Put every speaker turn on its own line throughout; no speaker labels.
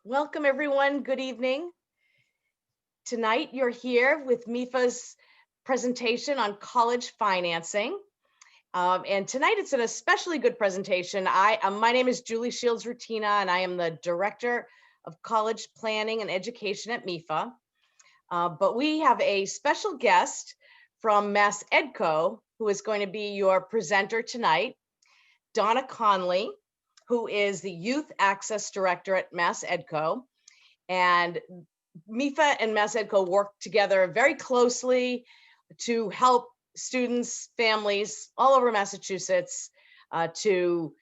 Welcome everyone, good evening. Tonight you're here with MEFA's presentation on college financing. And tonight it's an especially good presentation. My name is Julie Shields Rutina and I am the Director of College Planning and Education at MEFA. But we have a special guest from MassEdCo who is going to be your presenter tonight, Donna Connolly, who is the Youth Access Director at MassEdCo. And MEFA and MassEdCo work together very closely to help students, families all over Massachusetts to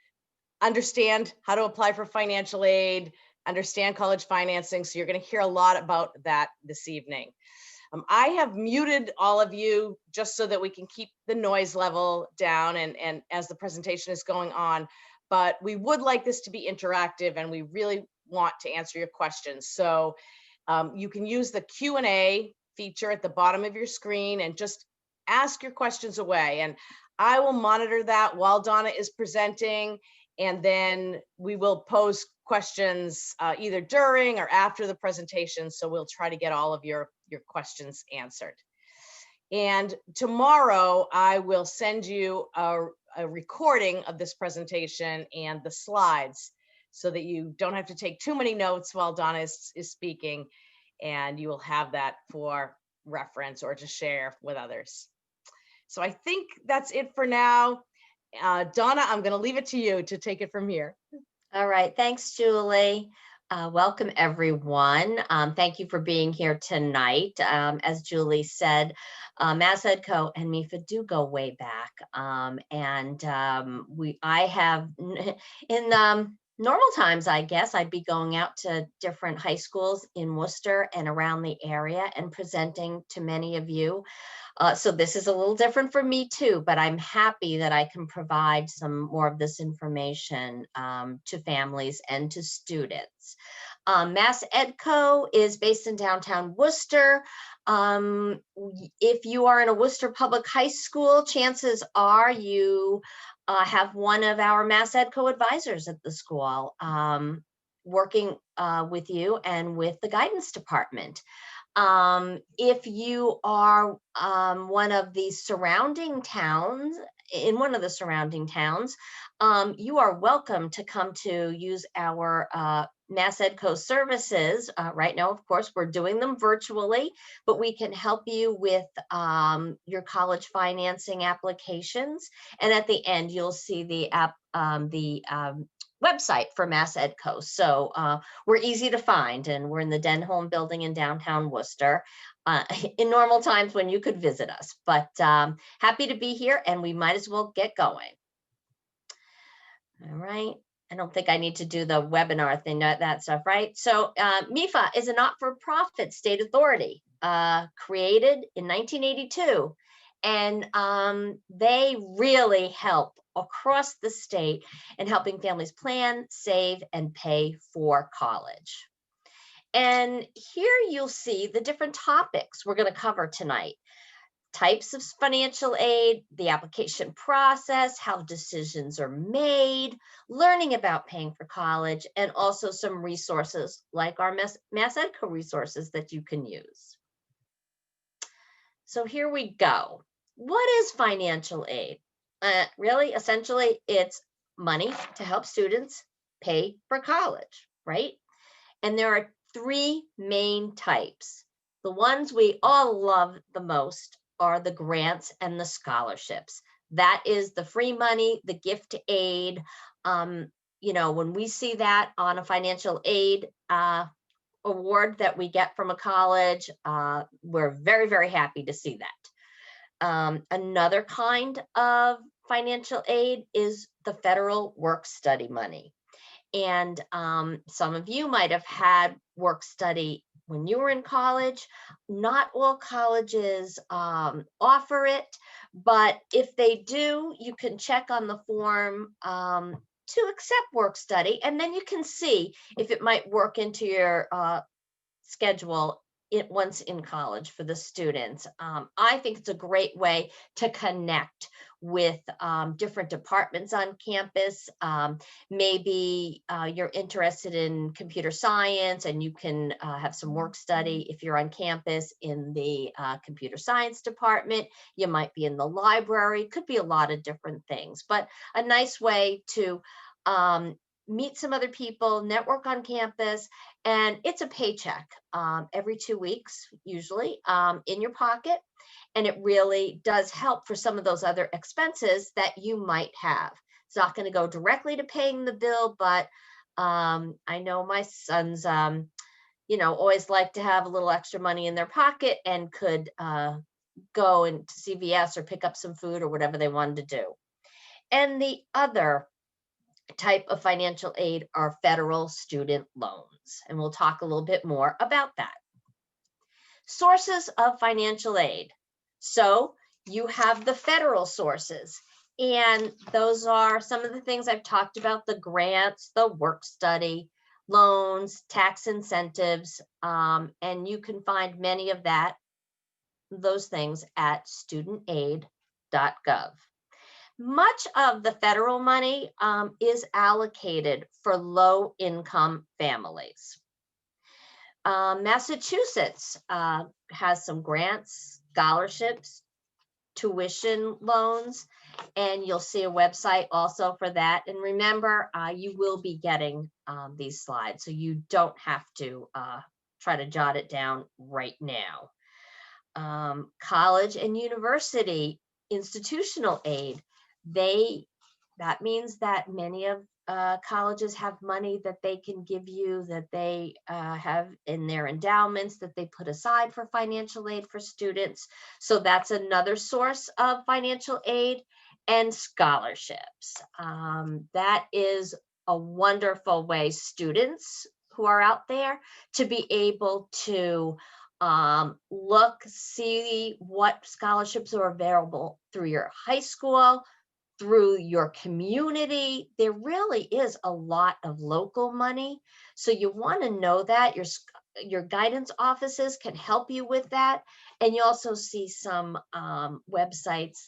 understand how to apply for financial aid, understand college financing. So you're going to hear a lot about that this evening. I have muted all of you just so that we can keep the noise level down and as the presentation is going on. But we would like this to be interactive and we really want to answer your questions. So you can use the Q&A feature at the bottom of your screen and just ask your questions away. And I will monitor that while Donna is presenting. And then we will pose questions either during or after the presentation. So we'll try to get all of your questions answered. And tomorrow I will send you a recording of this presentation and the slides so that you don't have to take too many notes while Donna is speaking, and you will have that for reference or to share with others. So I think that's it for now. Donna, I'm going to leave it to you to take it from here.
All right, thanks, Julie. Welcome, everyone. Thank you for being here tonight. As Julie said, MassEdCo and MEFA do go way back. I have, in normal times, I guess, I'd be going out to different high schools in Worcester and around the area and presenting to many of you. So this is a little different for me too, but I'm happy that I can provide some more of this information to families and to students. MassEdCo is based in downtown Worcester. If you are in a Worcester Public High School, chances are you have one of our MassEdCo advisors at the school working with you and with the guidance department. If you are one of the surrounding towns, you are welcome to come to use our MassEdCo services. Right now, of course, we're doing them virtually, but we can help you with your college financing applications. And at the end, you'll see the website for MassEdCo. So we're easy to find, and we're in the Denholm building in downtown Worcester in normal times when you could visit us. But happy to be here, and we might as well get going. All right. I don't think I need to do the webinar thing, that stuff, right? So MEFA is a not-for-profit state authority created in 1982. And they really help across the state in helping families plan, save, and pay for college. And here you'll see the different topics we're going to cover tonight. Types of financial aid, the application process, how decisions are made, learning about paying for college, and also some resources like our MassEdCo resources that you can use. So here we go. What is financial aid? Really, essentially, it's money to help students pay for college, right? And there are three main types. The ones we all love the most are the grants and the scholarships. That is the free money, the gift aid. When we see that on a financial aid award that we get from a college, we're very, very happy to see that. Another kind of financial aid is the federal work study money. And some of you might have had work study when you were in college. Not all colleges offer it, but if they do, you can check on the form to accept work study, and then you can see if it might work into your schedule once in college for the students. I think it's a great way to connect with different departments on campus. Maybe you're interested in computer science and you can have some work study if you're on campus in the computer science department. You might be in the library, could be a lot of different things, but a nice way to meet some other people, network on campus, and it's a paycheck every 2 weeks, usually in your pocket. And it really does help for some of those other expenses that you might have. It's not going to go directly to paying the bill, but I know my sons, always like to have a little extra money in their pocket and could go into CVS or pick up some food or whatever they wanted to do. And the other type of financial aid are federal student loans. And we'll talk a little bit more about that. Sources of financial aid. So you have the federal sources, and those are some of the things I've talked about: the grants, the work study, loans, tax incentives, and you can find many of those things at studentaid.gov. Much of the federal money is allocated for low-income families. Massachusetts has some grants, scholarships, tuition loans, and you'll see a website also for that. And remember, you will be getting these slides, so you don't have to try to jot it down right now. College and university institutional aid. That means that many of colleges have money that they can give you, that they have in their endowments that they put aside for financial aid for students. So that's another source of financial aid. And scholarships. That is a wonderful way, students who are out there, to be able to see what scholarships are available through your high school, through your community. There really is a lot of local money. So you want to know that your guidance offices can help you with that. And you also see some websites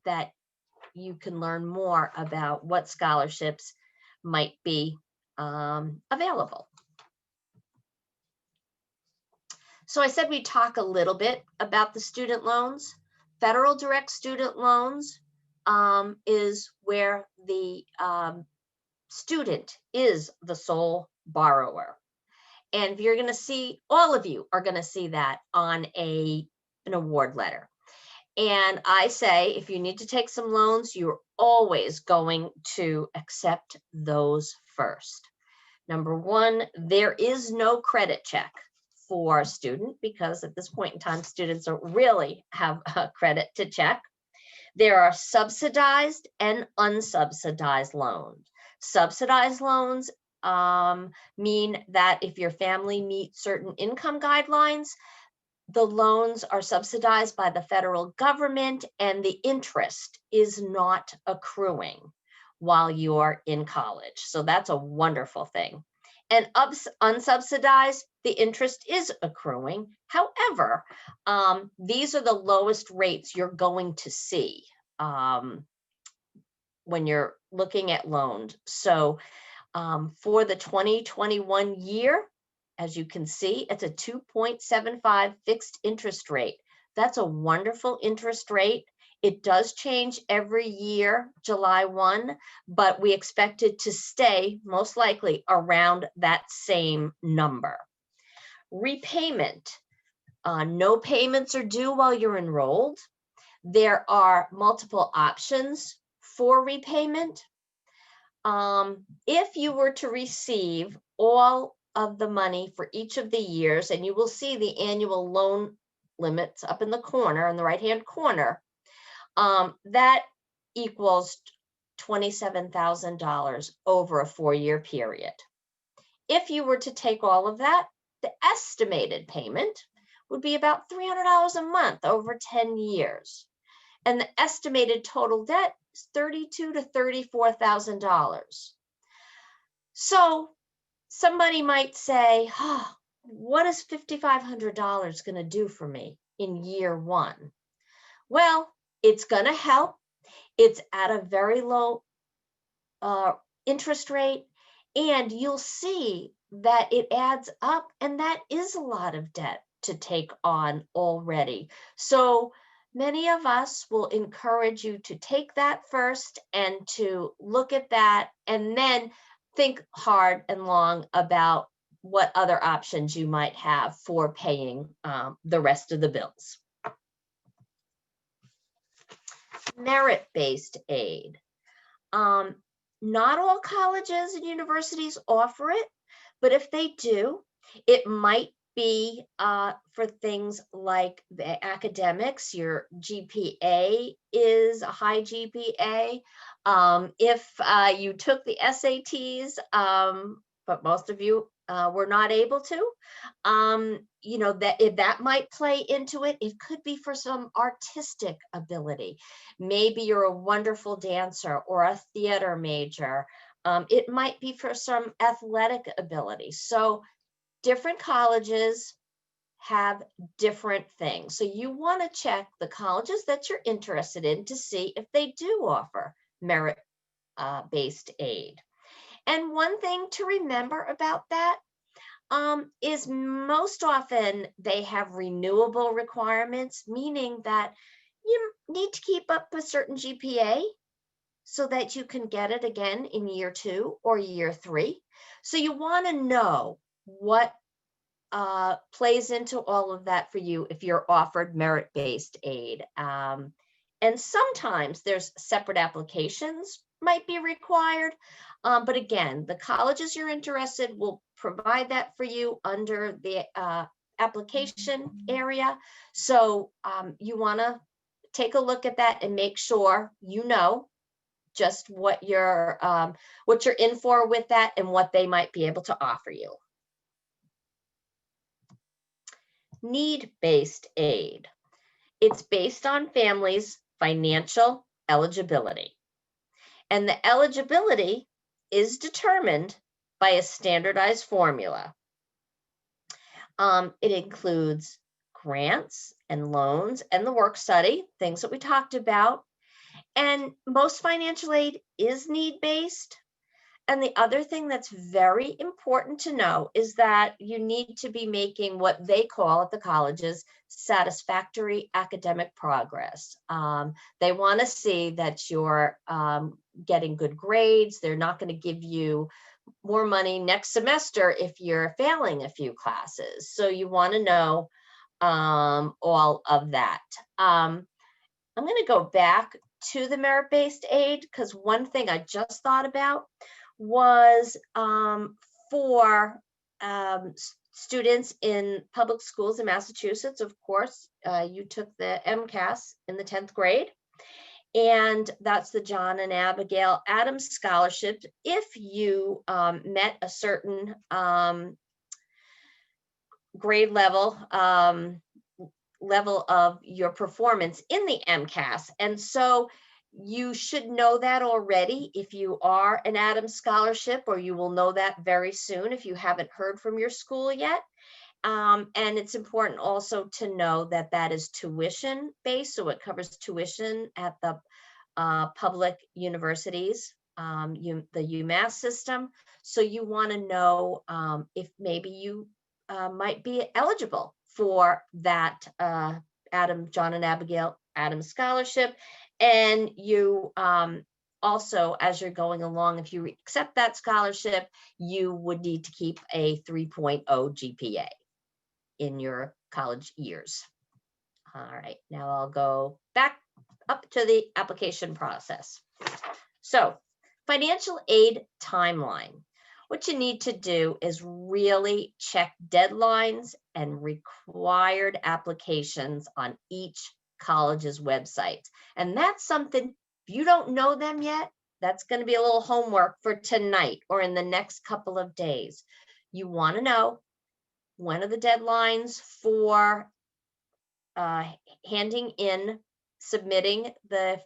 that you can learn more about what scholarships might be available. So I said we'd talk a little bit about the student loans. Federal direct student loans is where the student is the sole borrower. And you're going to see, all of you are going to see that on an award letter. And I say, if you need to take some loans, you're always going to accept those first. Number one, there is no credit check for a student, because at this point in time, students don't really have a credit to check. There are subsidized and unsubsidized loans. Subsidized loans mean that if your family meets certain income guidelines, the loans are subsidized by the federal government and the interest is not accruing while you're in college. So that's a wonderful thing. And unsubsidized, the interest is accruing. However, these are the lowest rates you're going to see when you're looking at loans. So for the 2021 year, as you can see, it's a 2.75 fixed interest rate. That's a wonderful interest rate. It does change every year, July 1, but we expect it to stay most likely around that same number. Repayment. No payments are due while you're enrolled. There are multiple options for repayment. If you were to receive all of the money for each of the years, and you will see the annual loan limits up in the corner, in the right-hand corner, that equals $27,000 over a 4-year period. If you were to take all of that, the estimated payment would be about $300 a month over 10 years. And the estimated total debt is $32,000 to $34,000. So somebody might say, oh, what is $5,500 going to do for me in year one? Well, it's going to help. It's at a very low interest rate, and you'll see that it adds up, and that is a lot of debt to take on already. So many of us will encourage you to take that first and to look at that, and then think hard and long about what other options you might have for paying the rest of the bills. Merit-based aid. Not all colleges and universities offer it, but if they do, it might be for things like the academics. Your GPA is a high GPA. If you took the SATs, but most of you were not able to, you know, that if that might play into it. It could be for some artistic ability. Maybe you're a wonderful dancer or a theater major. It might be for some athletic ability. So different colleges have different things. So you want to check the colleges that you're interested in to see if they do offer merit-based aid. And one thing to remember about that is most often they have renewable requirements, meaning that you need to keep up a certain GPA so that you can get it again in year 2 or year 3. So you want to know what plays into all of that for you if you're offered merit-based aid. And sometimes there's separate applications might be required. But again, the colleges you're interested will provide that for you under the application area. So you want to take a look at that and make sure you know just what you're in for with that and what they might be able to offer you. Need-based aid. It's based on families' financial eligibility. And the eligibility is determined by a standardized formula. It includes grants and loans and the work study, things that we talked about. And most financial aid is need-based. And the other thing that's very important to know is that you need to be making what they call at the colleges satisfactory academic progress. They want to see that you're getting good grades. They're not going to give you more money next semester if you're failing a few classes. So you want to know all of that. I'm going to go back to the merit-based aid because one thing I just thought about was for students in public schools in Massachusetts. Of course, you took the MCAS in the 10th grade, and that's the John and Abigail Adams Scholarship. If you met a certain grade level of your performance in the MCAS. And so you should know that already if you are an Adams Scholarship, or you will know that very soon if you haven't heard from your school yet. And it's important also to know that that is tuition based, so it covers tuition at the public universities, the UMass system. So you want to know if maybe you might be eligible for that John and Abigail Adams Scholarship. And you also, as you're going along, if you accept that scholarship, you would need to keep a 3.0 GPA in your college years. All right, now I'll go back up to the application process. So, financial aid timeline. What you need to do is really check deadlines and required applications on each college's websites. And that's something, if you don't know them yet, that's going to be a little homework for tonight or in the next couple of days. You want to know when are the deadlines for submitting the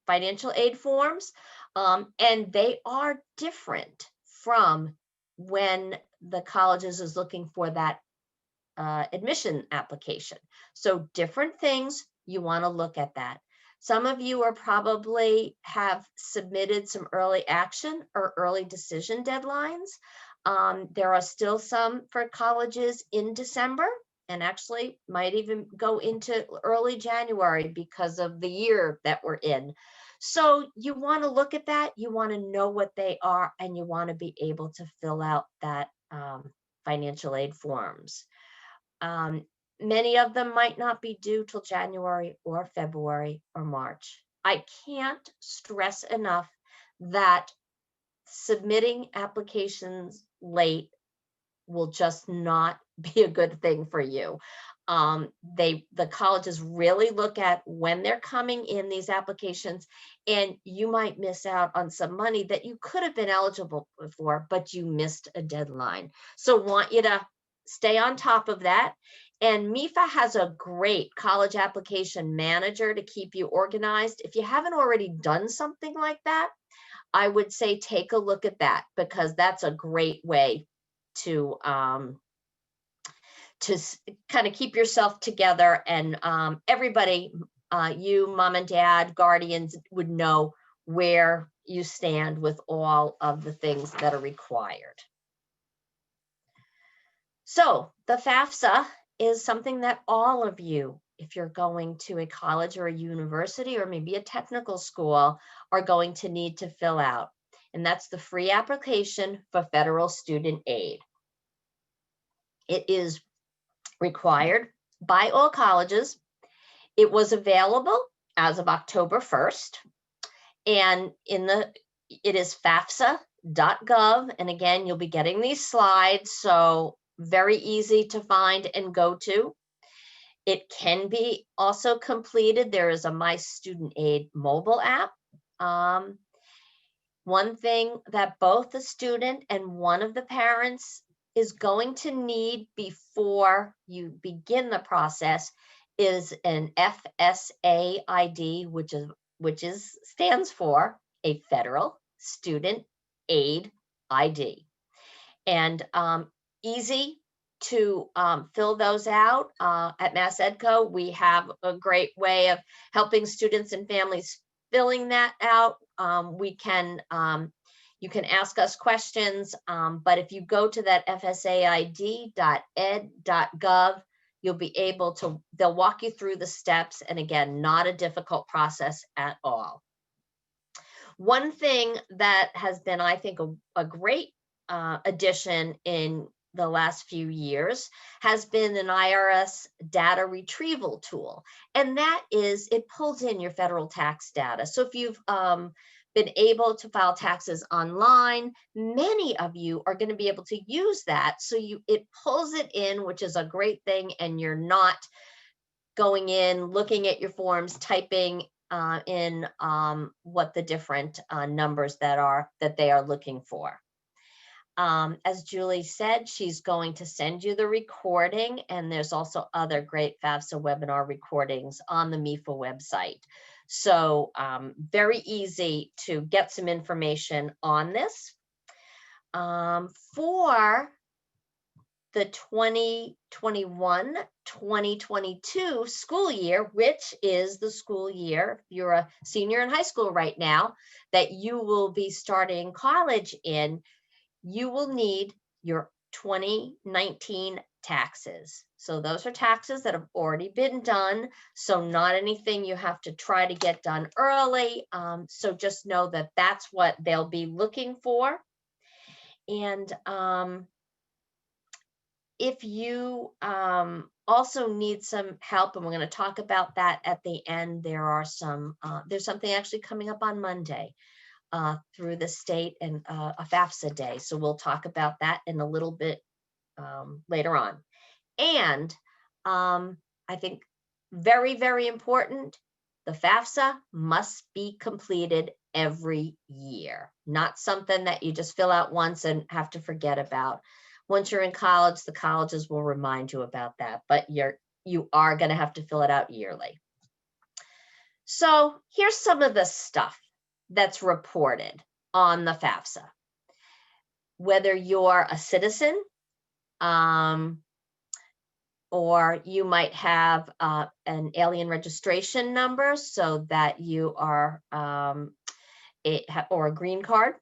financial aid forms, and they are different from when the colleges is looking for that admission application. So different things, you want to look at that. Some of you are probably have submitted some early action or early decision deadlines. There are still some for colleges in December, and actually might even go into early January because of the year that we're in. So you want to look at that, you want to know what they are, and you want to be able to fill out that financial aid forms. Many of them might not be due till January or February or March. I can't stress enough that submitting applications late will just not be a good thing for you. The colleges really look at when they're coming in these applications, and you might miss out on some money that you could have been eligible for, but you missed a deadline. So want you to stay on top of that. And MEFA has a great college application manager to keep you organized. If you haven't already done something like that, I would say take a look at that, because that's a great way to kind of keep yourself together, and everybody, you, mom and dad, guardians, would know where you stand with all of the things that are required. So the FAFSA is something that all of you, if you're going to a college or a university or maybe a technical school, are going to need to fill out. And that's the free application for federal student aid. It is required by all colleges. It was available as of October 1st. And it is FAFSA.gov. And again, you'll be getting these slides, so very easy to find and go to. It can be also completed. There is a My Student Aid mobile app. One thing that both the student and one of the parents is going to need before you begin the process is an FSA ID, which stands for a Federal Student Aid ID. And easy to fill those out. At MassEdCo, we have a great way of helping students and families filling that out. You can ask us questions, but if you go to that fsaid.ed.gov, you'll be able to, they'll walk you through the steps, and again, not a difficult process at all. One thing that has been, I think, a great addition in the last few years has been an IRS data retrieval tool. And that is, it pulls in your federal tax data. So if you've been able to file taxes online, many of you are going to be able to use that. So it pulls it in, which is a great thing, and you're not going in, looking at your forms, typing in what the different numbers that they are looking for. As Julie said, she's going to send you the recording, and there's also other great FAFSA webinar recordings on the MEFA website. So very easy to get some information on this. For the 2021-2022 school year, which is the school year, if you're a senior in high school right now, that you will be starting college in, you will need your 2019 taxes. So those are taxes that have already been done. So not anything you have to try to get done early. So just know that that's what they'll be looking for. And if you also need some help, and we're going to talk about that at the end, there's something actually coming up on Monday through the state, and a FAFSA day. So we'll talk about that in a little bit later on. And I think very, very important, the FAFSA must be completed every year, not something that you just fill out once and have to forget about. Once you're in college, the colleges will remind you about that, but you are going to have to fill it out yearly. So here's some of the stuff that's reported on the FAFSA. whether you're a citizen, or you might have an alien registration number so that you are or a green card,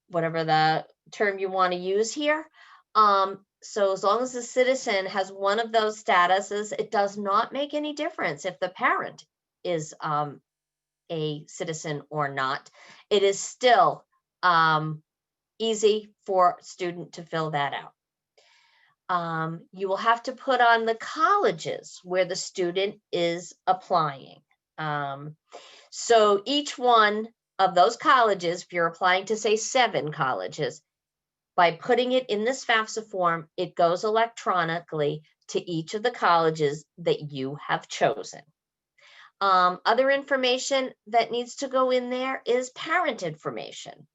whatever the term you want to use here. So as long as the citizen has one of those statuses, it does not make any difference if the parent is a citizen or not. It is still easy for a student to fill that out. You will have to put on the colleges where the student is applying. So each one of those colleges, if you're applying to say 7 colleges, by putting it in this FAFSA form, it goes electronically to each of the colleges that you have chosen. Other information that needs to go in there is parent information.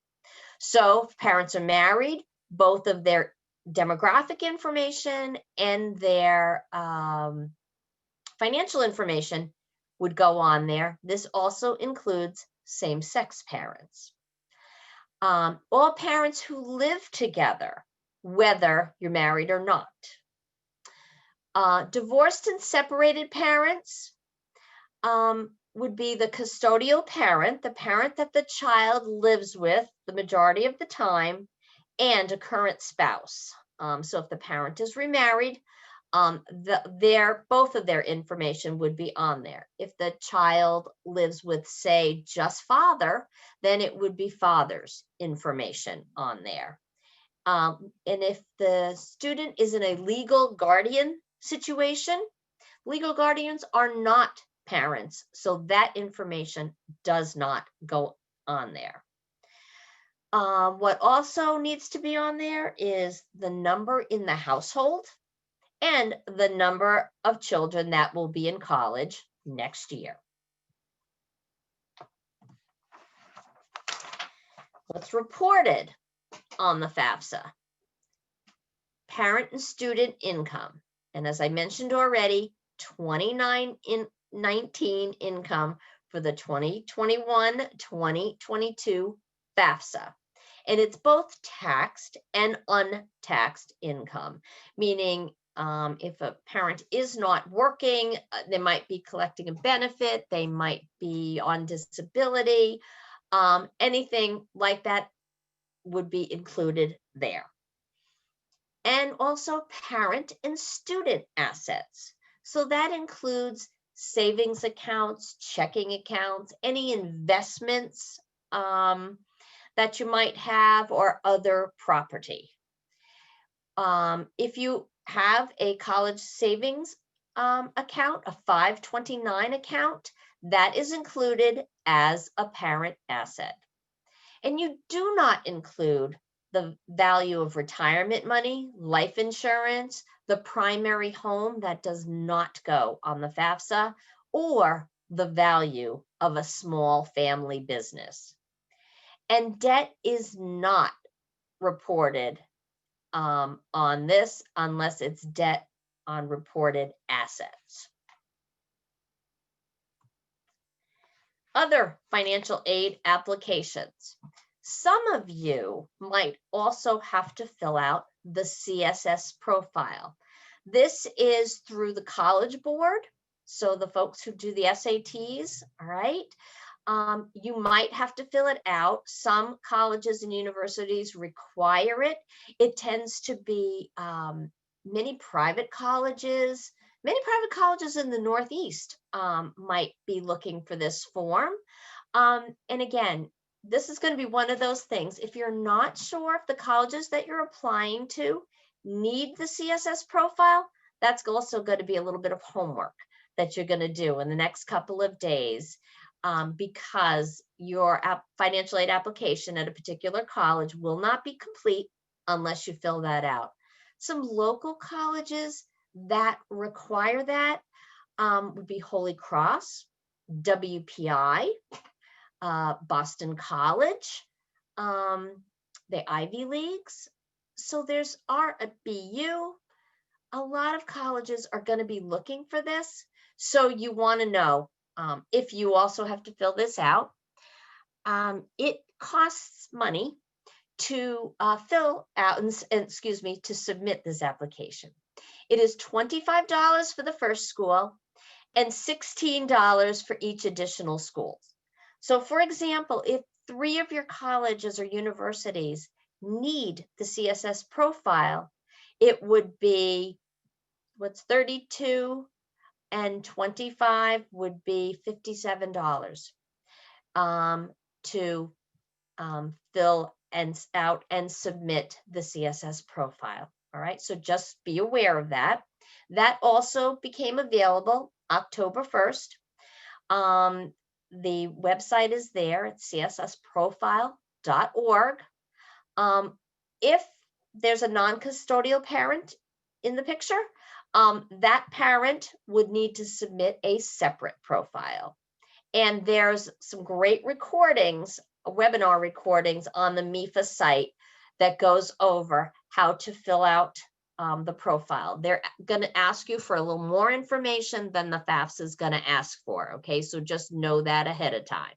So if parents are married, both of their demographic information and their financial information would go on there. This also includes same-sex parents. All parents who live together, whether you're married or not. Divorced and separated parents would be the custodial parent, the parent that the child lives with the majority of the time, and a current spouse. So if the parent is remarried, both of their information would be on there. If the child lives with, say, just father, then it would be father's information on there. And if the student is in a legal guardian situation, legal guardians are not parents, so that information does not go on there. What also needs to be on there is the number in the household and the number of children that will be in college next year. What's reported on the FAFSA? Parent and student income. And as I mentioned already, 2919 income for the 2021-2022 FAFSA. And it's both taxed and untaxed income, meaning if a parent is not working, they might be collecting a benefit, they might be on disability, anything like that would be included there. And also parent and student assets. So that includes savings accounts, checking accounts, any investments that you might have, or other property. If you have a college savings account, a 529 account, that is included as a parent asset. And you do not include the value of retirement money, life insurance, the primary home, that does not go on the FAFSA, or the value of a small family business. And debt is not reported on this unless it's debt on reported assets. Other financial aid applications. Some of you might also have to fill out the CSS profile. This is through the College Board, so the folks who do the SATs, all right? You might have to fill it out. Some colleges and universities require it. It tends to be many private colleges in the Northeast might be looking for this form. And again, this is going to be one of those things. If you're not sure if the colleges that you're applying to need the CSS profile, that's also going to be a little bit of homework that you're going to do in the next couple of days, because your financial aid application at a particular college will not be complete unless you fill that out. Some local colleges that require that would be Holy Cross, WPI, Boston College, the Ivy Leagues. So there's BU. A lot of colleges are going to be looking for this. So you want to know if you also have to fill this out. It costs money. to fill out and to submit this application. It is $25 for the first school and $16 for each additional school. So for example, if 3 of your colleges or universities need the CSS profile, it would be, what's 32 and 25 would be $57 to fill out and submit the CSS profile. All right, so just be aware of that. That also became available October 1st. The website is there at cssprofile.org. If there's a non-custodial parent in the picture, that parent would need to submit a separate profile. And there's some great recordings, webinar recordings on the MEFA site that goes over how to fill out the profile. They're going to ask you for a little more information than the FAFSA is going to ask for. Okay, so just know that ahead of time.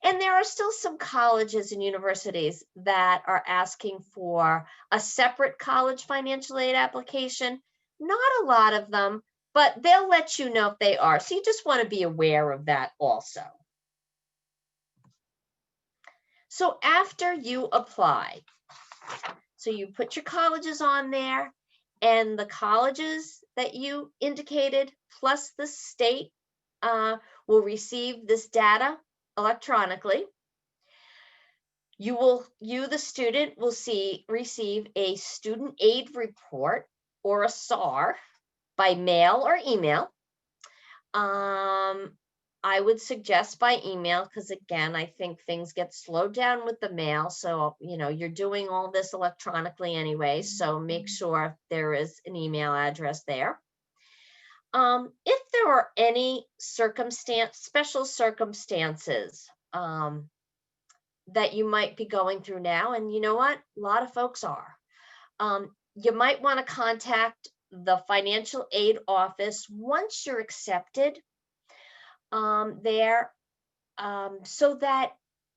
And there are still some colleges and universities that are asking for a separate college financial aid application. Not a lot of them, but they'll let you know if they are. So you just want to be aware of that also. So after you apply, so you put your colleges on there, and the colleges that you indicated plus the state will receive this data electronically. You, the student, will receive a student aid report or a SAR by mail or email. I would suggest by email because, again, I think things get slowed down with the mail. So, you're doing all this electronically anyway, so make sure there is an email address there. If there are any special circumstances that you might be going through now, and you know what? A lot of folks are. You might want to contact the financial aid office once you're accepted there, so that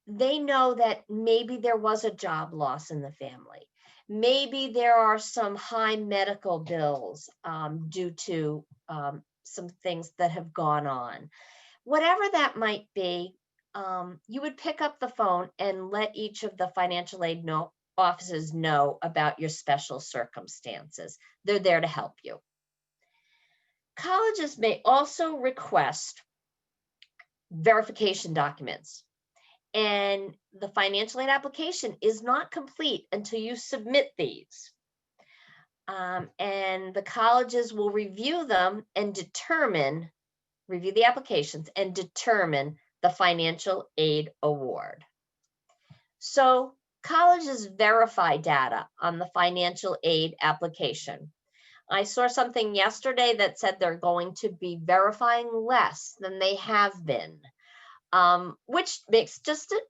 they know that maybe there was a job loss in the family. Maybe there are some high medical bills due to some things that have gone on. Whatever that might be, you would pick up the phone and let each of the financial aid offices know about your special circumstances. They're there to help you. Colleges may also request verification documents, and the financial aid application is not complete until you submit these. And the colleges will review them and review the applications and determine the financial aid award. So colleges verify data on the financial aid application. I saw something yesterday that said they're going to be verifying less than they have been, which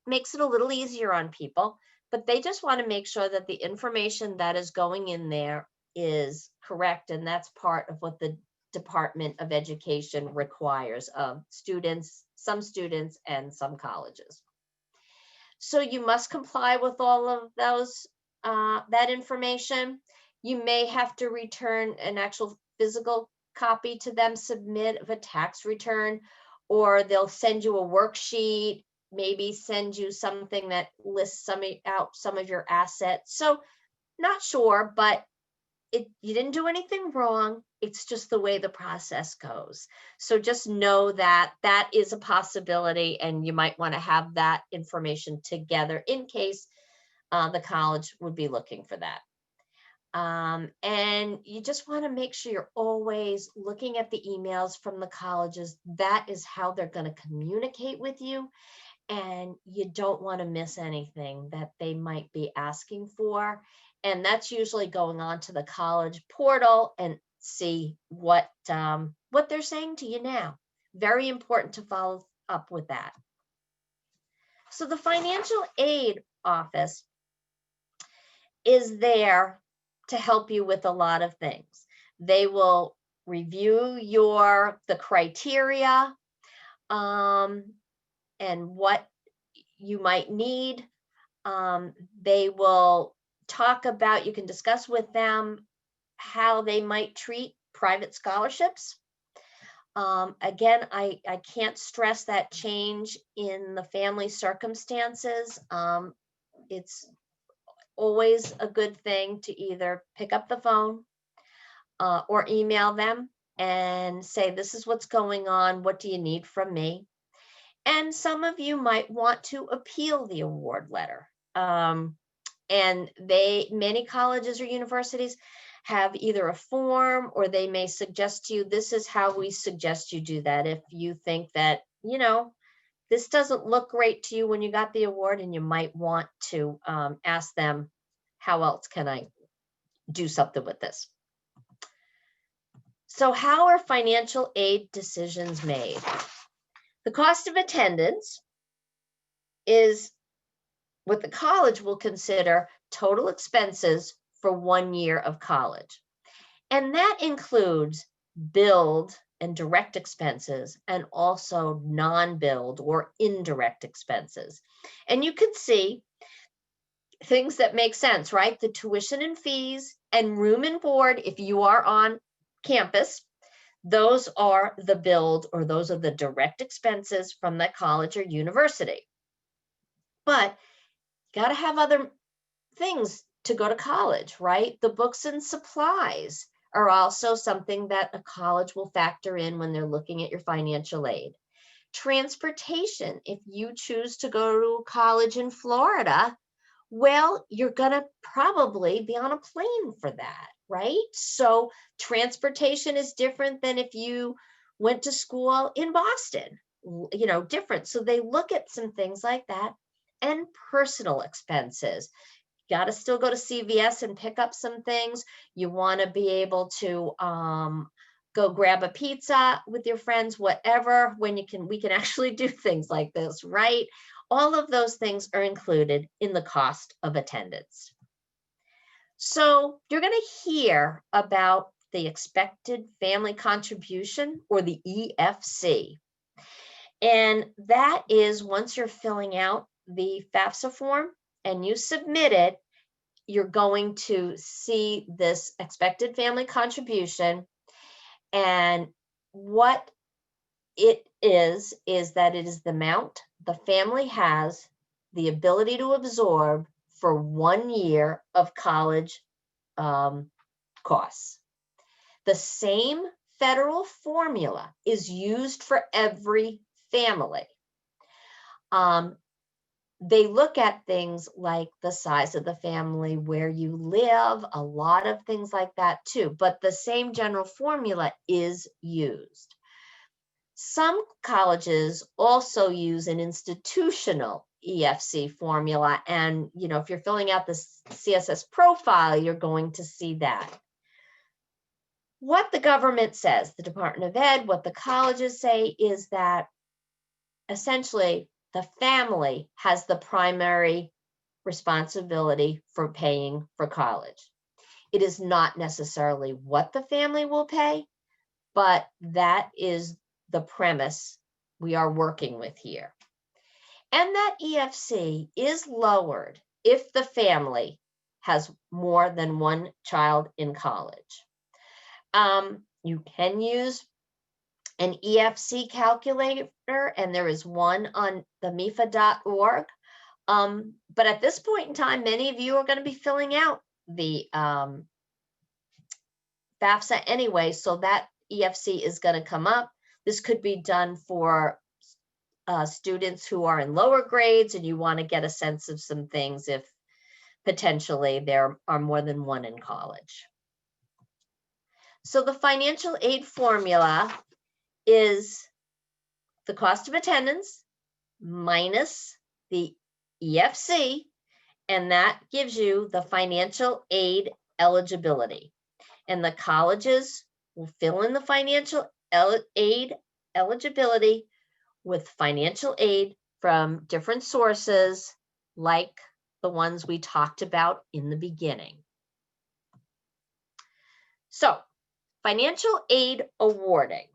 makes it a little easier on people, but they just want to make sure that the information that is going in there is correct, and that's part of what the Department of Education requires of students, some students, and some colleges. So you must comply with all of those, that information. You may have to return an actual physical copy to them, submit of a tax return, or they'll send you a worksheet, maybe send you something that lists some of your assets. So not sure, but you didn't do anything wrong. It's just the way the process goes. So just know that that is a possibility, and you might want to have that information together in case the college would be looking for that. And you just want to make sure you're always looking at the emails from the colleges. That is how they're going to communicate with you. And you don't want to miss anything that they might be asking for. And that's usually going on to the college portal and see what they're saying to you now. Very important to follow up with that. So the financial aid office is there to help you with a lot of things. They will review the criteria and what you might need. They will talk about, you can discuss with them how they might treat private scholarships. Again, I can't stress that change in the family circumstances. It's always a good thing to either pick up the phone or email them and say, this is what's going on. What do you need from me? And some of you might want to appeal the award letter. And many colleges or universities have either a form, or they may suggest to you, this is how we suggest you do that. If you think that, this doesn't look great to you when you got the award, and you might want to ask them, how else can I do something with this? So how are financial aid decisions made? The cost of attendance is what the college will consider total expenses for 1 year of college. And that includes billed and direct expenses, and also non-billed or indirect expenses. And you can see things that make sense, right? The tuition and fees and room and board, if you are on campus, those are the billed, or those are the direct expenses from that college or university. But you got to have other things to go to college, right? The books and supplies are also something that a college will factor in when they're looking at your financial aid. Transportation, if you choose to go to college in Florida, well, you're going to probably be on a plane for that, right? So transportation is different than if you went to school in Boston, different. So they look at some things like that. And personal expenses. Got to still go to CVS and pick up some things. You want to be able to go grab a pizza with your friends, whatever, when we can actually do things like this, right? All of those things are included in the cost of attendance. So you're going to hear about the expected family contribution, or the EFC. And that is, once you're filling out the FAFSA form and you submit it, you're going to see this expected family contribution. And what it is that it is the amount the family has the ability to absorb for 1 year of college costs. The same federal formula is used for every family. They look at things like the size of the family, where you live, a lot of things like that too, but the same general formula is used. Some colleges also use an institutional EFC formula, and if you're filling out the CSS profile, you're going to see that. What the government says, the Department of Ed, what the colleges say, is that essentially the family has the primary responsibility for paying for college. It is not necessarily what the family will pay, but that is the premise we are working with here. And that EFC is lowered if the family has more than one child in college. You can use an EFC calculator, and there is one on the MEFA.org. But at this point in time, many of you are going to be filling out the FAFSA anyway, so that EFC is going to come up. This could be done for students who are in lower grades, and you want to get a sense of some things if potentially there are more than one in college. So the financial aid formula is the cost of attendance minus the EFC, and that gives you the financial aid eligibility. And the colleges will fill in the financial aid eligibility with financial aid from different sources, like the ones we talked about in the beginning. So, financial aid awarding.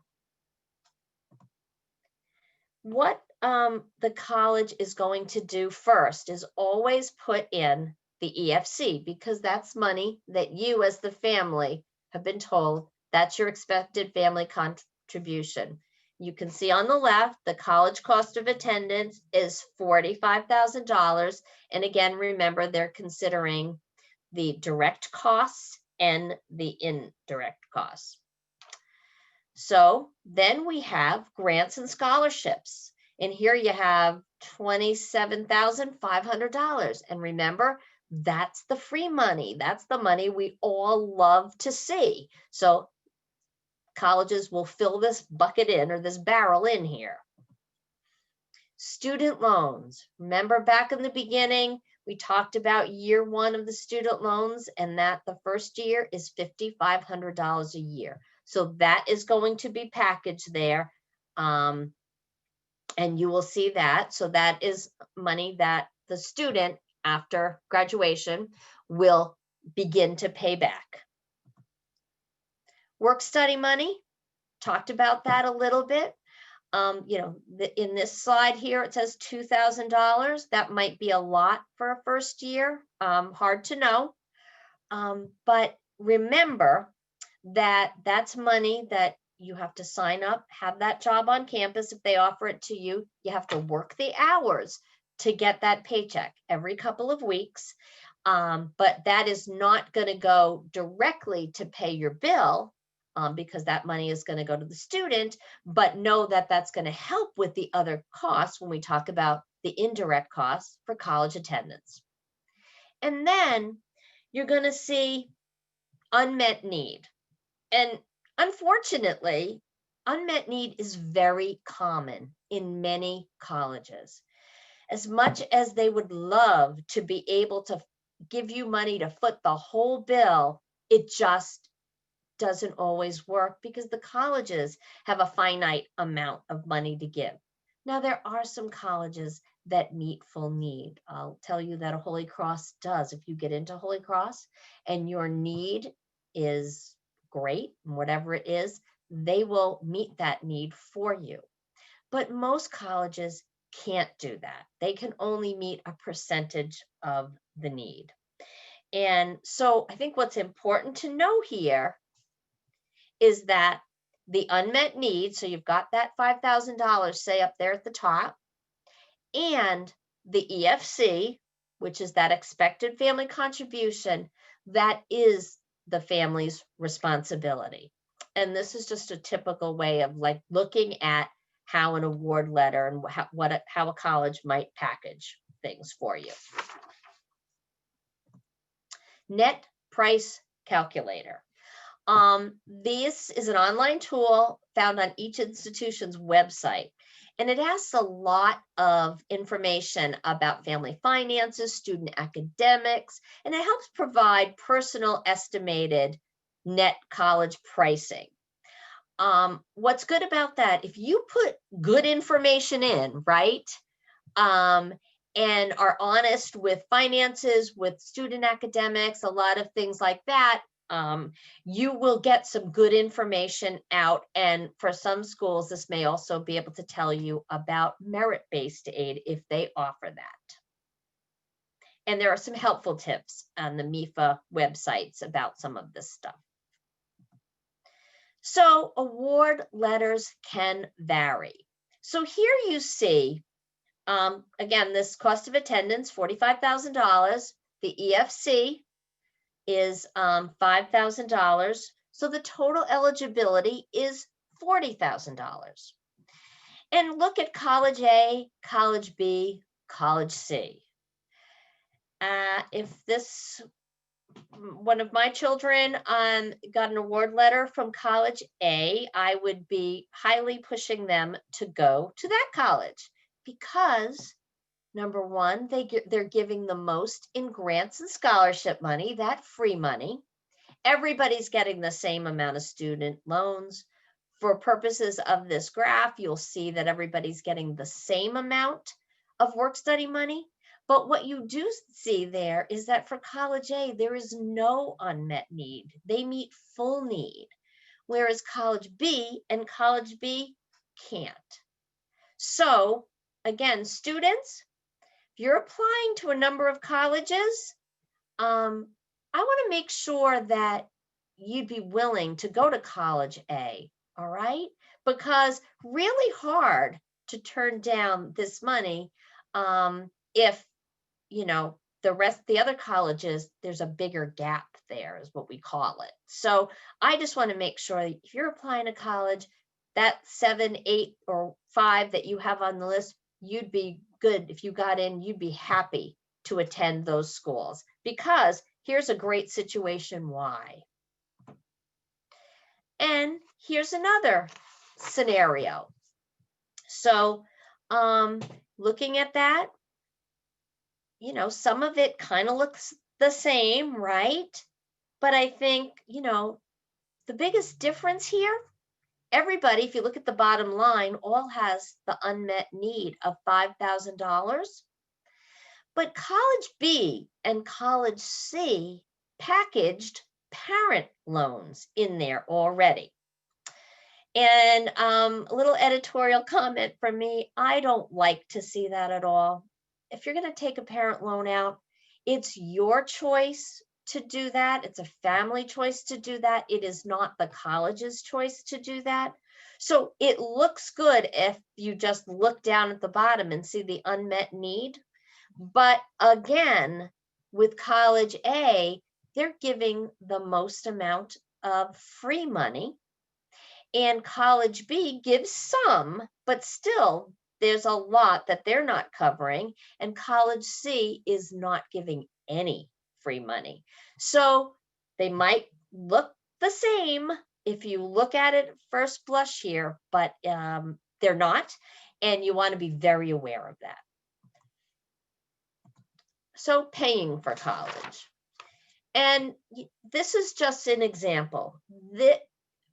What the college is going to do first is always put in the EFC, because that's money that you as the family have been told that's your expected family contribution. You can see on the left, the college cost of attendance is $45,000. And again, remember, they're considering the direct costs and the indirect costs. So then we have grants and scholarships. And here you have $27,500. And remember, that's the free money. That's the money we all love to see. So colleges will fill this bucket in, or this barrel in here. Student loans. Remember back in the beginning, we talked about year one of the student loans, and that the first year is $5,500 a year. So that is going to be packaged there. And you will see that. So that is money that the student after graduation will begin to pay back. Work study money, talked about that a little bit. In this slide here, it says $2,000. That might be a lot for a first year, hard to know. But remember that that's money that you have to sign up, have that job on campus. If they offer it to you, you have to work the hours to get that paycheck every couple of weeks. But that is not going to go directly to pay your bill, because that money is going to go to the student, but know that that's going to help with the other costs when we talk about the indirect costs for college attendance. And then you're going to see unmet need. And unfortunately, unmet need is very common in many colleges. As much as they would love to be able to give you money to foot the whole bill, it just doesn't always work, because the colleges have a finite amount of money to give. Now, there are some colleges that meet full need. I'll tell you that a Holy Cross does. If you get into Holy Cross and your need is great, whatever it is, they will meet that need for you. But most colleges can't do that. They can only meet a percentage of the need. And so I think what's important to know here is that the unmet need, so you've got that $5,000, say up there at the top, and the EFC, which is that expected family contribution, that is the family's responsibility. And this is just a typical way of like looking at how an award letter and how a college might package things for you. Net price calculator. This is an online tool found on each institution's website, and it asks a lot of information about family finances, student academics, and it helps provide personal estimated net college pricing. What's good about that, if you put good information in, right, and are honest with finances, with student academics, a lot of things like that, you will get some good information out. And for some schools, this may also be able to tell you about merit-based aid if they offer that. And there are some helpful tips on the MEFA websites about some of this stuff. So award letters can vary. So here you see, again, this cost of attendance, $45,000. The EFC is $5,000. So the total eligibility is $40,000. And look at College A, College B, College C. If one of my children got an award letter from College A, I would be highly pushing them to go to that college, because number one, they're giving the most in grants and scholarship money, that free money. Everybody's getting the same amount of student loans. For purposes of this graph, you'll see that everybody's getting the same amount of work study money. But what you do see there is that for College A, there is no unmet need. They meet full need, whereas College B and College B can't. So again, students, if you're applying to a number of colleges, I want to make sure that you'd be willing to go to college A, all right? Because really hard to turn down this money if, the other colleges, there's a bigger gap there is what we call it. So I just want to make sure that if you're applying to college, that 7, 8, or 5 that you have on the list, you'd be good. If you got in, you'd be happy to attend those schools, because here's a great situation why. And here's another scenario. So looking at that, some of it kind of looks the same, right? But I think, the biggest difference here, everybody, if you look at the bottom line, all has the unmet need of $5,000. But College B and College C packaged parent loans in there already. And a little editorial comment from me, I don't like to see that at all. If you're going to take a parent loan out, it's your choice to do that. It's a family choice to do that. It is not the college's choice to do that. So it looks good if you just look down at the bottom and see the unmet need. But again, with College A, they're giving the most amount of free money. And College B gives some, but still there's a lot that they're not covering. And College C is not giving any free money. So they might look the same if you look at it first blush here, but they're not. And you want to be very aware of that. So paying for college. And this is just an example.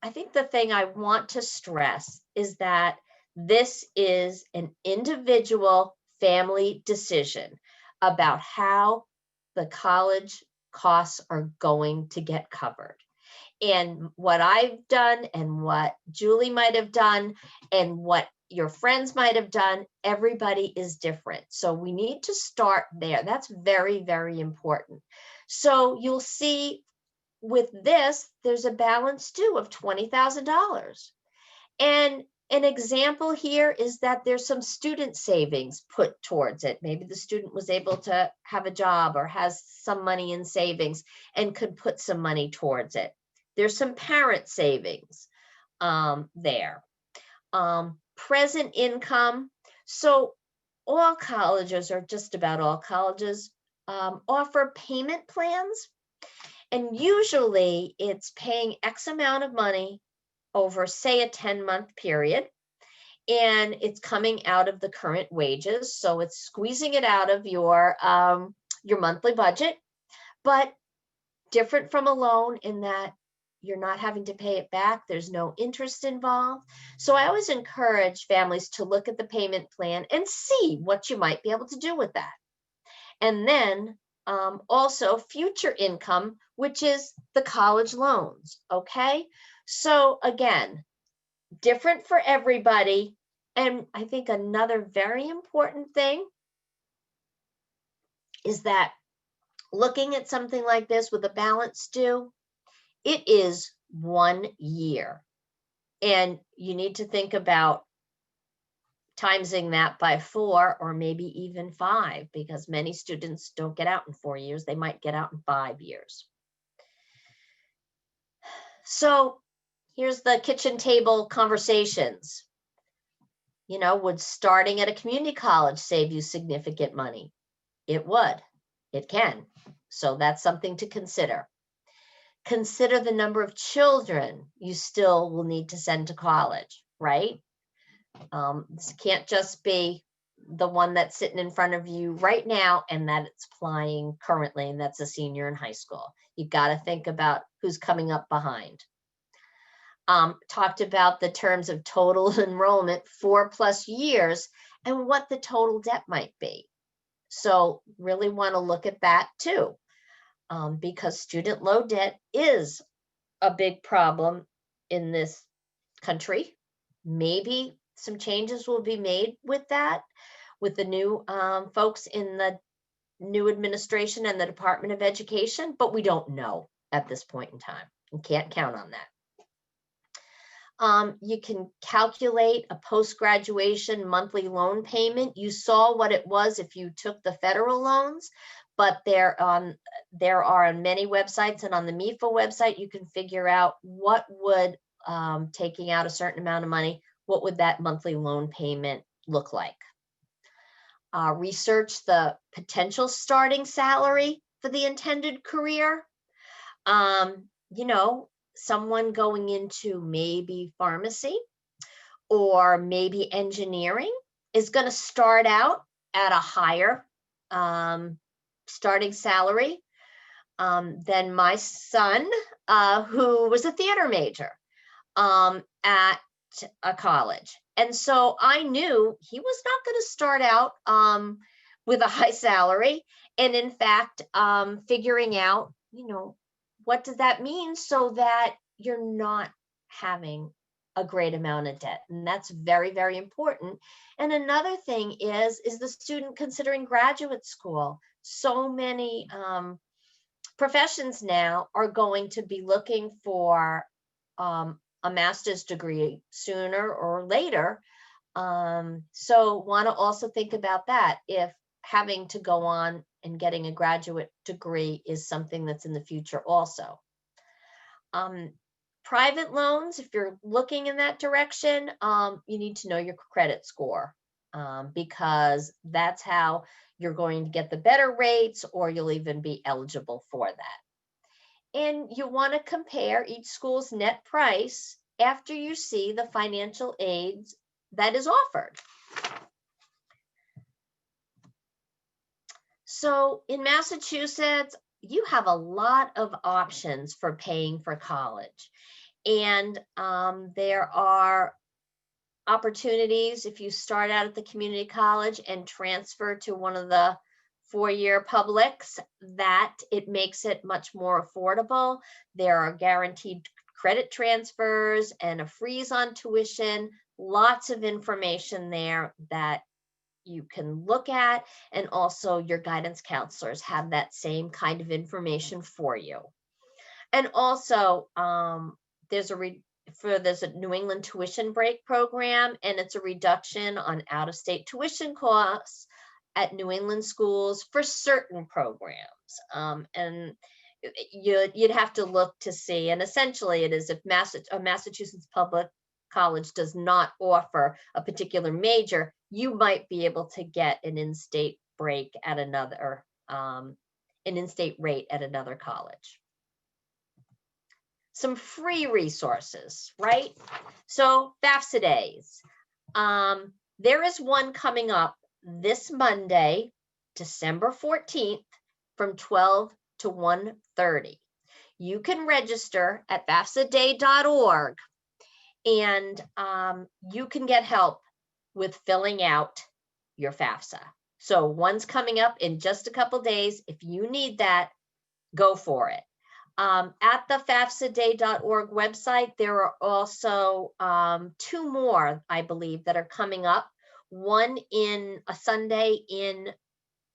I think the thing I want to stress is that this is an individual family decision about how the college costs are going to get covered. And what I've done and what Julie might have done and what your friends might have done, everybody is different. So we need to start there. That's very, very important. So you'll see with this, there's a balance due of $20,000. And an example here is that there's some student savings put towards it. Maybe the student was able to have a job or has some money in savings and could put some money towards it. There's some parent savings there. Present income. So all colleges, or just about all colleges, offer payment plans. And usually it's paying X amount of money over, say, a 10-month period. And it's coming out of the current wages. So it's squeezing it out of your monthly budget, but different from a loan in that you're not having to pay it back. There's no interest involved. So I always encourage families to look at the payment plan and see what you might be able to do with that. And then also future income, which is the college loans, okay? So again, different for everybody. And I think another very important thing is that looking at something like this with a balance due, it is 1 year. And you need to think about timesing that by 4 or maybe even 5, because many students don't get out in 4 years. They might get out in 5 years. So here's the kitchen table conversations. Would starting at a community college save you significant money? It would. It can. So that's something to consider. Consider the number of children you still will need to send to college, right? This can't just be the one that's sitting in front of you right now and that it's applying currently, and that's a senior in high school. You've got to think about who's coming up behind. Talked about the terms of total enrollment, 4+ years, and what the total debt might be. So really want to look at that too, because student loan debt is a big problem in this country. Maybe some changes will be made with that. with the new folks in the new administration and the Department of Education, but we don't know at this point in time. You can't count on that. You can calculate a post-graduation monthly loan payment. You saw what it was if you took the federal loans, but there are on many websites, and on the MEFA website, you can figure out what would, taking out a certain amount of money, what would that monthly loan payment look like. Research the potential starting salary for the intended career. You know, someone going into maybe pharmacy or maybe engineering is going to start out at a higher starting salary than my son, who was a theater major at a college. And so I knew he was not going to start out with a high salary. And in fact, figuring out, you know, what does that mean so that you're not having a great amount of debt? And that's very, very important. And another thing is the student considering graduate school. So many professions now are going to be looking for a master's degree sooner or later. So want to also think about that if having to go on and getting a graduate degree is something that's in the future also. Private loans, if you're looking in that direction, you need to know your credit score because that's how you're going to get the better rates, or you'll even be eligible for that. And you want to compare each school's net price after you see the financial aids that is offered. So in Massachusetts, you have a lot of options for paying for college. And there are opportunities if you start out at the community college and transfer to one of the four-year publics, that it makes it much more affordable. There are guaranteed credit transfers and a freeze on tuition, lots of information there that you can look at, and also your guidance counselors have that same kind of information for you. And also there's a New England tuition break program, and it's a reduction on out-of-state tuition costs at New England schools for certain programs. And you'd have to look to see, and essentially it is if a Massachusetts public college does not offer a particular major, you might be able to get an in-state break at another, an in-state rate at another college. Some free resources, right? So FAFSA days. There is one coming up this Monday, December 14th from 12 to 1:30. You can register at FAFSAday.org, and you can get help with filling out your FAFSA. So one's coming up in just a couple days. If you need that, go for it. At the FAFSAday.org website, there are also two more, I believe, that are coming up. One in a Sunday in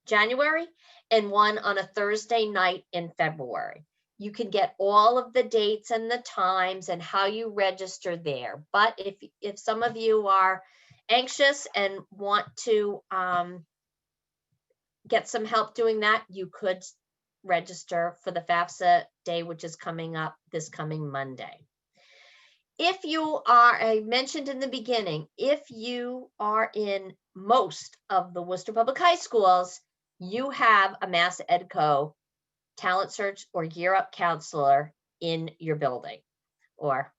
January and one on a Thursday night in February. You can get all of the dates and the times and how you register there. But if some of you are anxious and want to get some help doing that, you could register for the FAFSA day, which is coming up this coming Monday. If you are, I mentioned in the beginning, if you are in most of the Worcester Public High Schools, you have a MassEdCo talent search or Year Up counselor in your building, or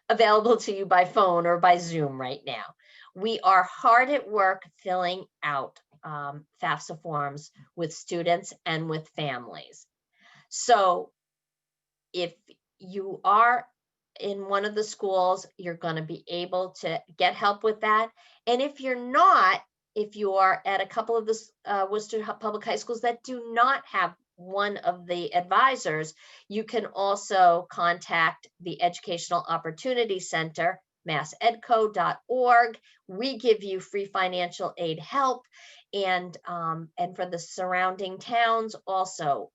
available to you by phone or by Zoom right now. We are hard at work filling out FAFSA forms with students and with families. So if you are in one of the schools, you're going to be able to get help with that. And if you're not, if you are at a couple of the Worcester Public High Schools that do not have one of the advisors, you can also contact the Educational Opportunity Center MEFA.MassEdCo.org. We give you free financial aid help, and for the surrounding towns also,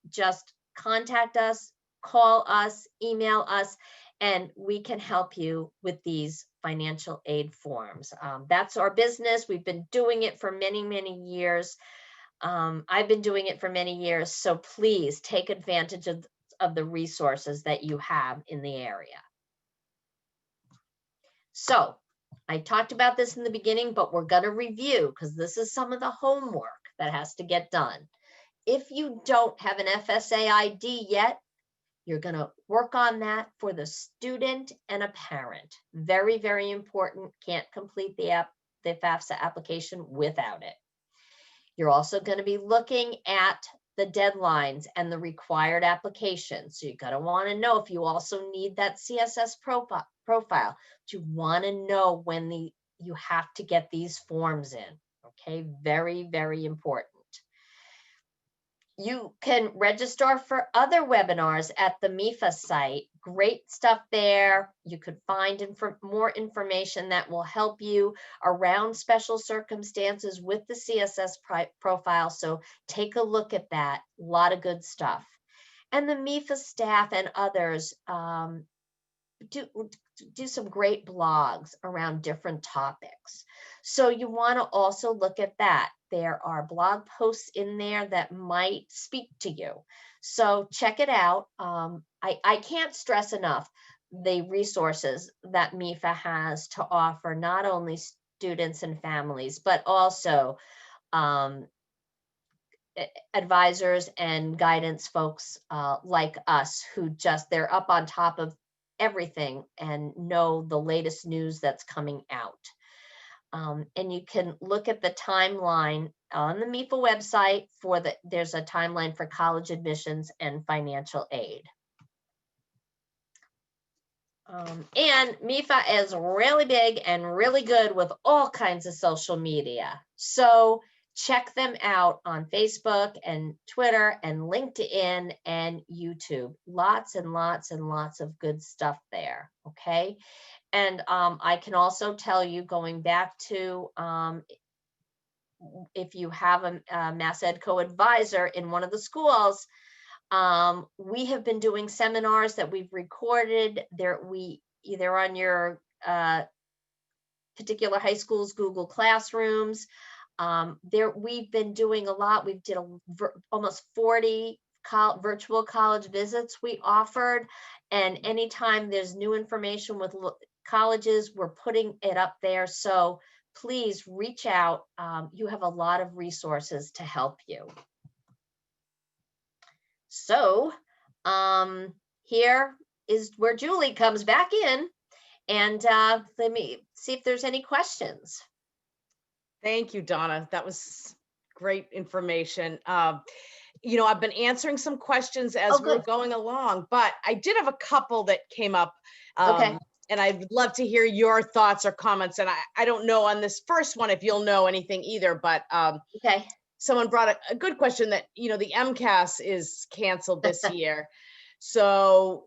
just contact us, call us, email us, and we can help you with these financial aid forms. That's our business. We've been doing it for many, many years. I've been doing it for many years, so please take advantage of the resources that you have in the area. So I talked about this in the beginning, but we're going to review because this is some of the homework that has to get done. If you don't have an FSA ID yet, you're going to work on that for the student and a parent. Very, very important. Can't complete the FAFSA application without it. You're also going to be looking at the deadlines and the required applications. So you're going to want to know if you also need that CSS profile. But you want to know when you have to get these forms in. Okay, very, very important. You can register for other webinars at the MEFA site. Great stuff there. You could find more information that will help you around special circumstances with the CSS profile. So take a look at that. A lot of good stuff. And the MEFA staff and others do some great blogs around different topics. So you want to also look at that. There are blog posts in there that might speak to you. So check it out. I can't stress enough the resources that MEFA has to offer, not only students and families, but also advisors and guidance folks like us who they're up on top of everything and know the latest news that's coming out. And you can look at the timeline on the MEFA website there's a timeline for college admissions and financial aid. And MEFA is really big and really good with all kinds of social media. So check them out on Facebook and Twitter and LinkedIn and YouTube. Lots and lots and lots of good stuff there, okay? And I can also tell you, going back to if you have a MassEdCo advisor in one of the schools, we have been doing seminars that we've recorded. Either on your particular high school's Google Classrooms. We've been doing a lot. We did almost 40 virtual college visits we offered. And anytime there's new information with colleges, we're putting it up there. So please reach out. You have a lot of resources to help you. So here is where Julie comes back in. And let me see if there's any questions.
Thank you, Donna. That was great information. You know, I've been answering some questions as we're going along, but I did have a couple that came up.
Okay.
And I'd love to hear your thoughts or comments. And I don't know on this first one if you'll know anything either, but
okay.
Someone brought a good question that, you know, the MCAS is canceled this year. So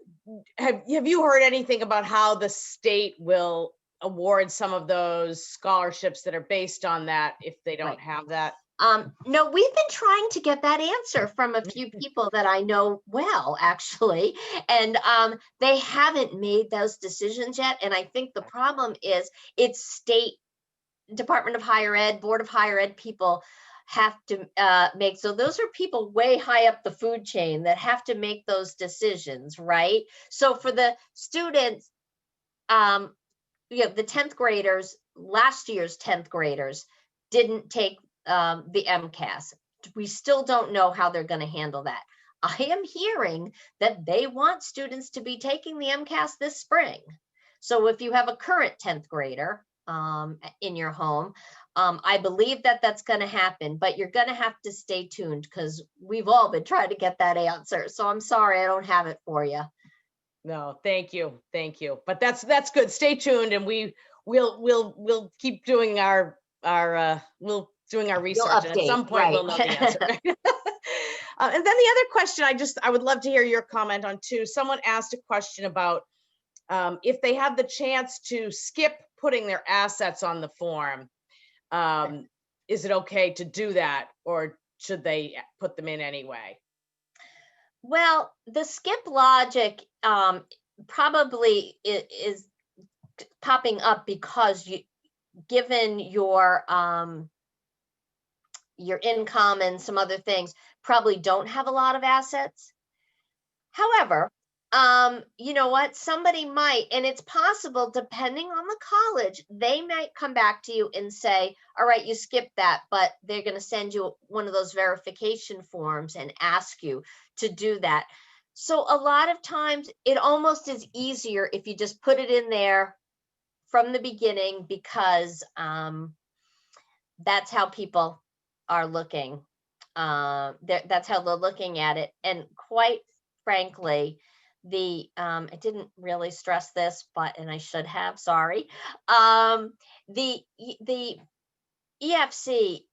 have you heard anything about how the state will award some of those scholarships that are based on that if they don't have that?
No, we've been trying to get that answer from a few people that I know well, actually, and they haven't made those decisions yet. And I think the problem is it's state Department of Higher Ed, Board of Higher Ed people have to make. So those are people way high up the food chain that have to make those decisions, right? So for the students, the 10th graders, last year's 10th graders didn't take the MCAS. We still don't know how they're going to handle that. I am hearing that they want students to be taking the MCAS this spring. So if you have a current 10th grader in your home, I believe that that's going to happen, but you're going to have to stay tuned because we've all been trying to get that answer. So I'm sorry, I don't have it for you.
No, thank you. But that's good. Stay tuned, and we'll keep doing our research. And at some point, we'll know the answer. And then the other question, I would love to hear your comment on too. Someone asked a question about if they have the chance to skip putting their assets on the form, is it okay to do that, or should they put them in anyway?
Well, the skip logic probably is popping up because given your income and some other things, probably don't have a lot of assets. However, you know what? Somebody might, and it's possible, depending on the college, they might come back to you and say, all right, you skipped that, but they're going to send you one of those verification forms and ask you to do that. So a lot of times it almost is easier if you just put it in there from the beginning, because that's how people are looking. That's how they're looking at it. And quite frankly, I didn't really stress this, and I should have, sorry. The EFC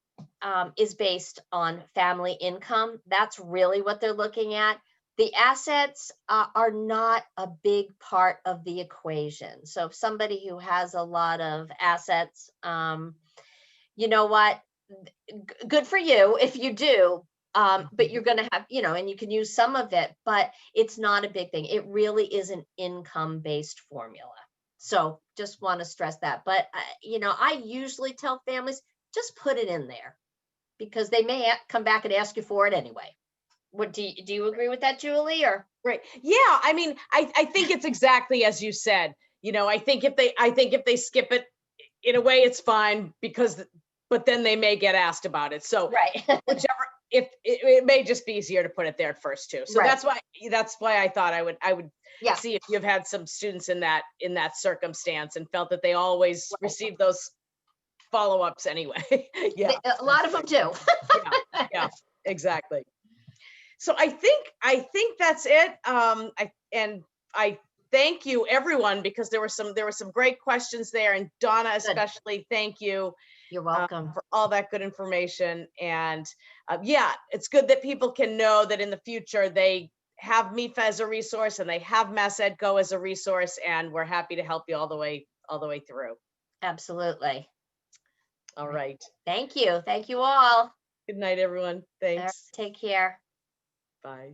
is based on family income. That's really what they're looking at. The assets are not a big part of the equation. So if somebody who has a lot of assets, you know what, good for you if you do, but you're going to have, and you can use some of it, but it's not a big thing. It really is an income-based formula. So just want to stress that. But, I usually tell families, just put it in there, because they may come back and ask you for it anyway. What do you agree with that, Julie? Or
Right. Yeah. I mean, I think it's exactly as you said. I think if they skip it, in a way, it's fine, but then they may get asked about it. So
right.
whichever, if it may just be easier to put it there first too. So
Right.
that's why I thought I would
Yeah.
see if you've had some students in that circumstance and felt that they always receive those follow-ups anyway. Yeah.
A lot of them do.
Yeah, exactly. So I think that's it. I thank you, everyone, because there were some great questions there, and Donna especially. Thank you.
You're welcome.
For all that good information. And yeah, it's good that people can know that in the future they have MEFA as a resource and they have MassEdCo as a resource, and we're happy to help you all the way through.
Absolutely.
All right.
Thank you. Thank you all.
Good night, everyone. Thanks.
Take care.
Bye.